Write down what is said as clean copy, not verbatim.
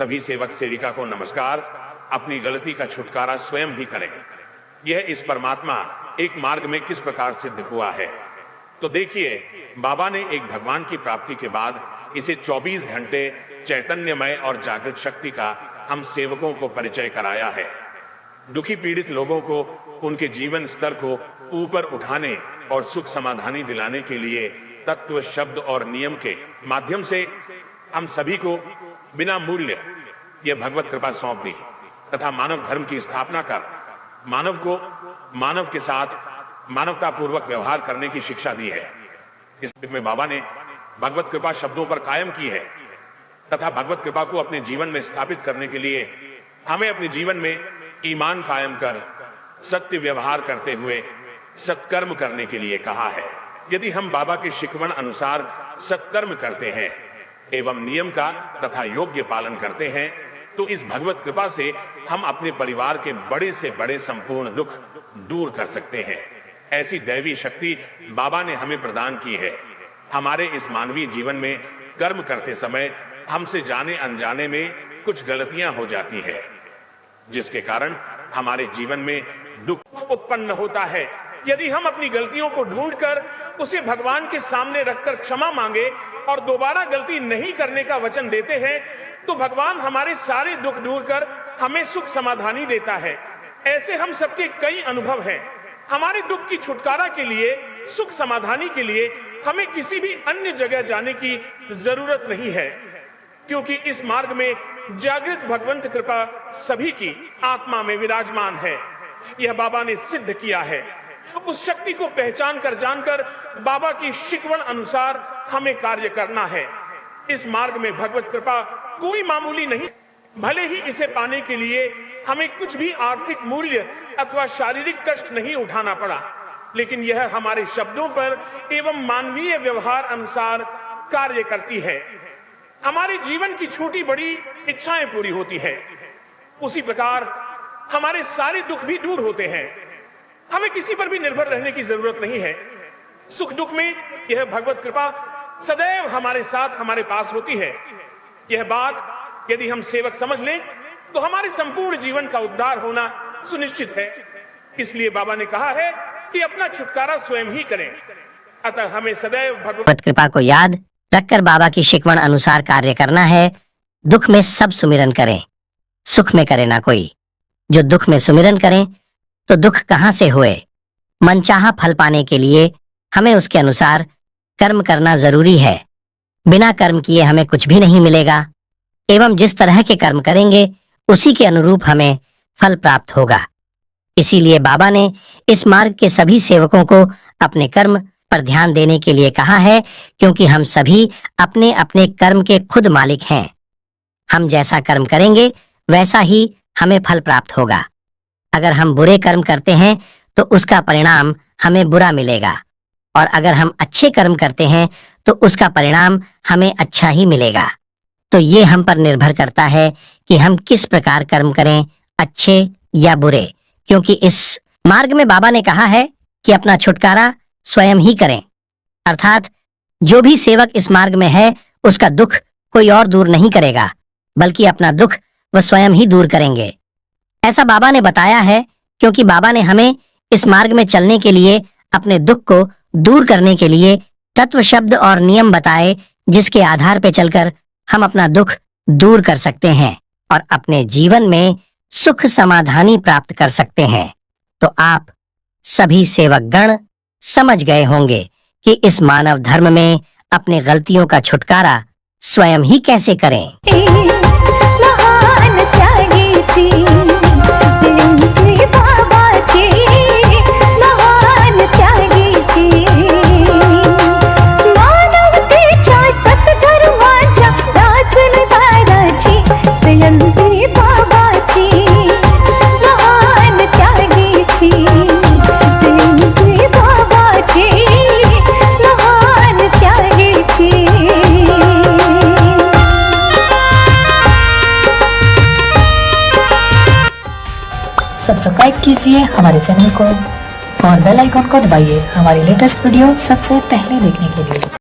सभी सेवक सेविका को नमस्कार। अपनी गलती का छुटकारा स्वयं ही करें। यह इस परमात्मा एक मार्ग में किस प्रकार सिद्ध हुआ है, तो देखिए, बाबा ने एक भगवान की प्राप्ति के बाद इसे 24 घंटे चैतन्यमय और जागृत शक्ति का हम सेवकों को परिचय कराया है। दुखी पीड़ित लोगों को उनके जीवन स्तर को ऊपर उठाने और सुख समाधानी दिलाने के लिए तत्व, शब्द और नियम के माध्यम से हम सभी को बिना मूल्य यह भगवत कृपा सौंप दी तथा मानव धर्म की स्थापना कर मानव को मानव के साथ मानवता पूर्वक व्यवहार करने की शिक्षा दी है। इसमें बाबा ने भगवत कृपा शब्दों पर कायम की है तथा भगवत कृपा को अपने जीवन में स्थापित करने के लिए हमें अपने जीवन में ईमान कायम कर सत्य व्यवहार करते हुए सत्कर्म करने के लिए कहा है। यदि हम बाबा के शिकवण अनुसार सत्कर्म करते हैं एवं नियम का तथा योग्य पालन करते हैं तो इस भगवत कृपा से हम अपने परिवार के बड़े से बड़े संपूर्ण दुख दूर कर सकते हैं। ऐसी दैवी शक्ति बाबा ने हमें प्रदान की है। हमारे इस मानवीय जीवन में कर्म करते समय हमसे जाने अनजाने में कुछ गलतियां हो जाती है, जिसके कारण हमारे जीवन में दुख उत्पन्न होता है। यदि हम अपनी गलतियों को ढूंढकर उसे भगवान के सामने रखकर क्षमा मांगे और दोबारा गलती नहीं करने का वचन देते हैं तो भगवान हमारे सारे दुख दूर कर हमें सुख समाधानी देता है। ऐसे हम सबके कई अनुभव हैं। हमारे दुख की छुटकारा के लिए, सुख समाधानी के लिए हमें किसी भी अन्य जगह जाने की जरूरत नहीं है, क्योंकि इस मार्ग में जागृत भगवंत कृपा सभी की आत्मा में विराजमान है। यह बाबा ने सिद्ध किया है। उस शक्ति को पहचान कर जानकर बाबा की शिकवण अनुसार हमें कार्य करना है। इस मार्ग में भगवत कृपा कोई मामूली नहीं। भले ही इसे पाने के लिए हमें कुछ भी आर्थिक मूल्य अथवा शारीरिक कष्ट नहीं उठाना पड़ा, लेकिन यह हमारे शब्दों पर एवं मानवीय व्यवहार अनुसार कार्य करती है। हमारे जीवन की छोटी बड़ी इच्छाएं पूरी होती है। उसी प्रकार हमारे सारे दुख भी दूर होते हैं। हमें किसी पर भी निर्भर रहने की जरूरत नहीं है। सुख दुख में यह भगवत कृपा सदैव हमारे साथ हमारे पास होती है। यह बात यदि हम सेवक समझ लें तो हमारे संपूर्ण जीवन का उद्धार होना सुनिश्चित है। इसलिए बाबा ने कहा है कि अपना छुटकारा स्वयं ही करें। अतः हमें सदैव भगवत कृपा को याद रखकर बाबा की शिकवण अनुसार कार्य करना है। दुख में सब सुमिरन करें, सुख में करे ना कोई। जो दुख में सुमिरन करें तो दुख कहां से हुए। मनचाहा फल पाने के लिए हमें उसके अनुसार कर्म करना जरूरी है। बिना कर्म किए हमें कुछ भी नहीं मिलेगा एवं जिस तरह के कर्म करेंगे उसी के अनुरूप हमें फल प्राप्त होगा। इसीलिए बाबा ने इस मार्ग के सभी सेवकों को अपने कर्म पर ध्यान देने के लिए कहा है, क्योंकि हम सभी अपने अपने कर्म के खुद मालिक हैं। हम जैसा कर्म करेंगे वैसा ही हमें फल प्राप्त होगा। अगर हम बुरे कर्म करते हैं तो उसका परिणाम हमें बुरा मिलेगा, और अगर हम अच्छे कर्म करते हैं तो उसका परिणाम हमें अच्छा ही मिलेगा। तो ये हम पर निर्भर करता है कि हम किस प्रकार कर्म करें, अच्छे या बुरे। क्योंकि इस मार्ग में बाबा ने कहा है कि अपना छुटकारा स्वयं ही करें, अर्थात जो भी सेवक इस मार्ग में है उसका दुख कोई और दूर नहीं करेगा, बल्कि अपना दुख वह स्वयं ही दूर करेंगे। ऐसा बाबा ने बताया है, क्योंकि बाबा ने हमें इस मार्ग में चलने के लिए, अपने दुख को दूर करने के लिए तत्व, शब्द और नियम बताए, जिसके आधार पर चलकर हम अपना दुख दूर कर सकते हैं और अपने जीवन में सुख समाधानी प्राप्त कर सकते हैं। तो आप सभी सेवक गण समझ गए होंगे कि इस मानव धर्म में अपने गलतियों का छुटकारा स्वयं ही कैसे करें। सब्सक्राइब कीजिए हमारे चैनल को और बेल आइकन को दबाइए हमारी लेटेस्ट वीडियो सबसे पहले देखने के लिए।